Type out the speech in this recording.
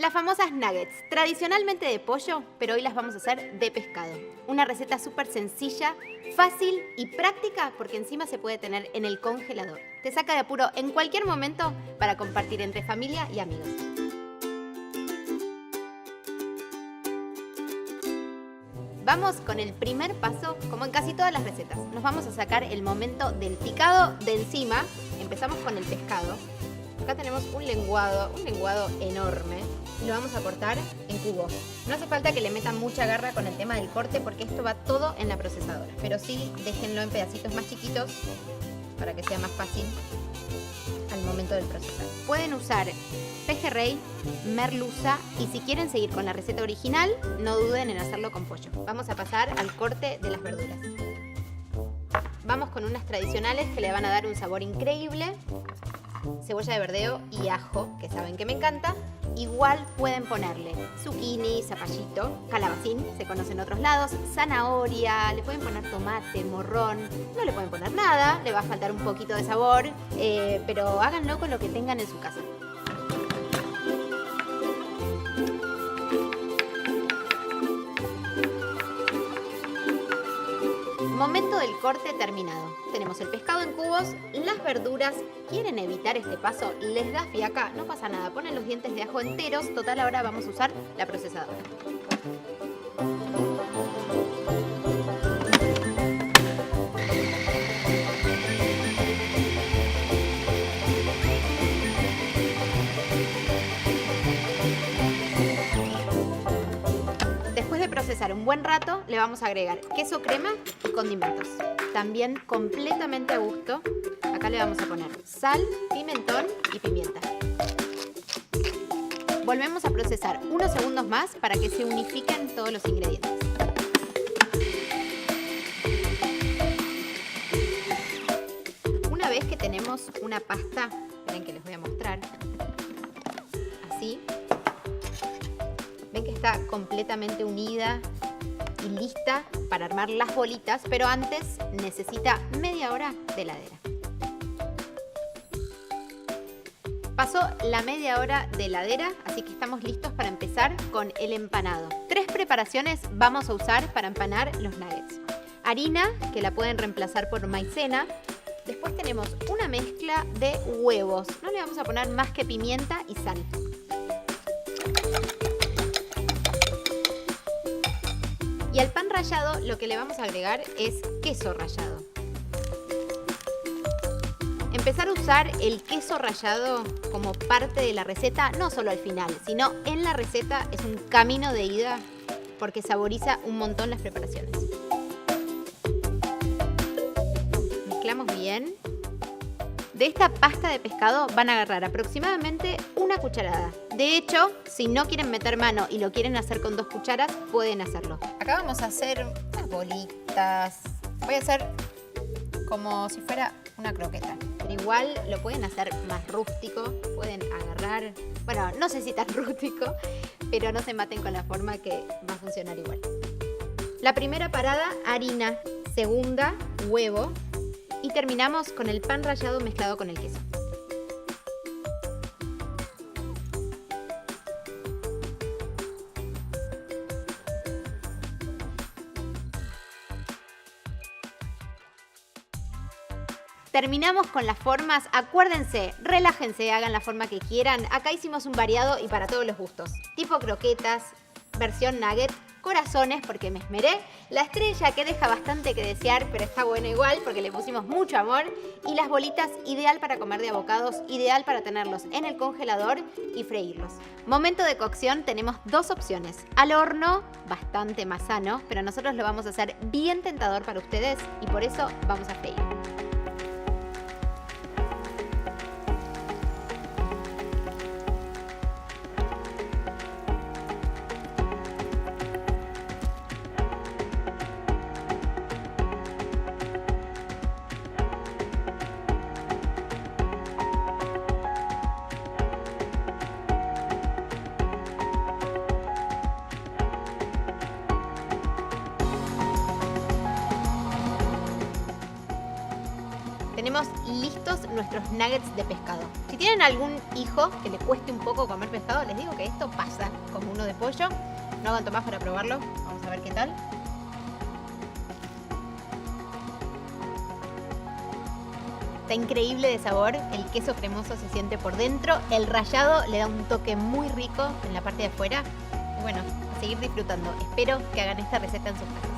Las famosas nuggets, tradicionalmente de pollo, pero hoy las vamos a hacer de pescado. Una receta súper sencilla, fácil y práctica porque encima se puede tener en el congelador. Te saca de apuro en cualquier momento para compartir entre familia y amigos. Vamos con el primer paso, como en casi todas las recetas. Nos vamos a sacar el momento del picado de encima. Empezamos con el pescado. Acá tenemos un lenguado enorme. Y lo vamos a cortar en cubos. No hace falta que le metan mucha garra con el tema del corte porque esto va todo en la procesadora. Pero sí, déjenlo en pedacitos más chiquitos para que sea más fácil al momento del procesado. Pueden usar pejerrey, merluza y si quieren seguir con la receta original, no duden en hacerlo con pollo. Vamos a pasar al corte de las verduras. Vamos con unas tradicionales que le van a dar un sabor increíble. Cebolla de verdeo y ajo, que saben que me encanta. Igual pueden ponerle zucchini, zapallito, calabacín, se conoce en otros lados, zanahoria, le pueden poner tomate, morrón, no le pueden poner nada, le va a faltar un poquito de sabor, pero háganlo con lo que tengan en su casa. Momento del corte terminado. Tenemos el pescado en cubos, las verduras. ¿Quieren evitar este paso? ¿Les da fiaca? No pasa nada. Ponen los dientes de ajo enteros. Total, ahora vamos a usar la procesadora. Procesar un buen rato, le vamos a agregar queso crema y condimentos. También completamente a gusto. Acá le vamos a poner sal, pimentón y pimienta. Volvemos a procesar unos segundos más para que se unifiquen todos los ingredientes. Una vez que tenemos una pasta, esperen que les voy a mostrar, así. Ven que está completamente unida y lista para armar las bolitas, pero antes necesita media hora de heladera. Pasó la media hora de heladera, así que estamos listos para empezar con el empanado. 3 preparaciones vamos a usar para empanar los nuggets. Harina, que la pueden reemplazar por maicena. Después tenemos una mezcla de huevos. No le vamos a poner más que pimienta y sal. Y al pan rallado lo que le vamos a agregar es queso rallado. Empezar a usar el queso rallado como parte de la receta, no solo al final, sino en la receta es un camino de ida porque saboriza un montón las preparaciones. Mezclamos bien. De esta pasta de pescado van a agarrar aproximadamente una cucharada. De hecho, si no quieren meter mano y lo quieren hacer con 2 cucharas, pueden hacerlo. Acá vamos a hacer unas bolitas. Voy a hacer como si fuera una croqueta. Pero igual lo pueden hacer más rústico. Pueden agarrar, bueno, no sé si tan rústico, pero no se maten con la forma que va a funcionar igual. La primera parada, harina. Segunda, huevo. Y terminamos con el pan rallado mezclado con el queso. Terminamos con las formas. Acuérdense, relájense, hagan la forma que quieran. Acá hicimos un variado y para todos los gustos. Tipo croquetas, versión nugget, corazones porque me esmeré, la estrella que deja bastante que desear pero está bueno igual porque le pusimos mucho amor y las bolitas ideal para comer de abocados, ideal para tenerlos en el congelador y freírlos. Momento de cocción tenemos 2 opciones, al horno bastante más sano pero nosotros lo vamos a hacer bien tentador para ustedes y por eso vamos a freír. tenemos listos nuestros nuggets de pescado. Si tienen algún hijo que le cueste un poco comer pescado, les digo que esto pasa como uno de pollo. No aguanto más para probarlo. Vamos a ver qué tal. Está increíble de sabor, el queso cremoso se siente por dentro, el rallado le da un toque muy rico en la parte de afuera. Y bueno, a seguir disfrutando. Espero que hagan esta receta en sus casas.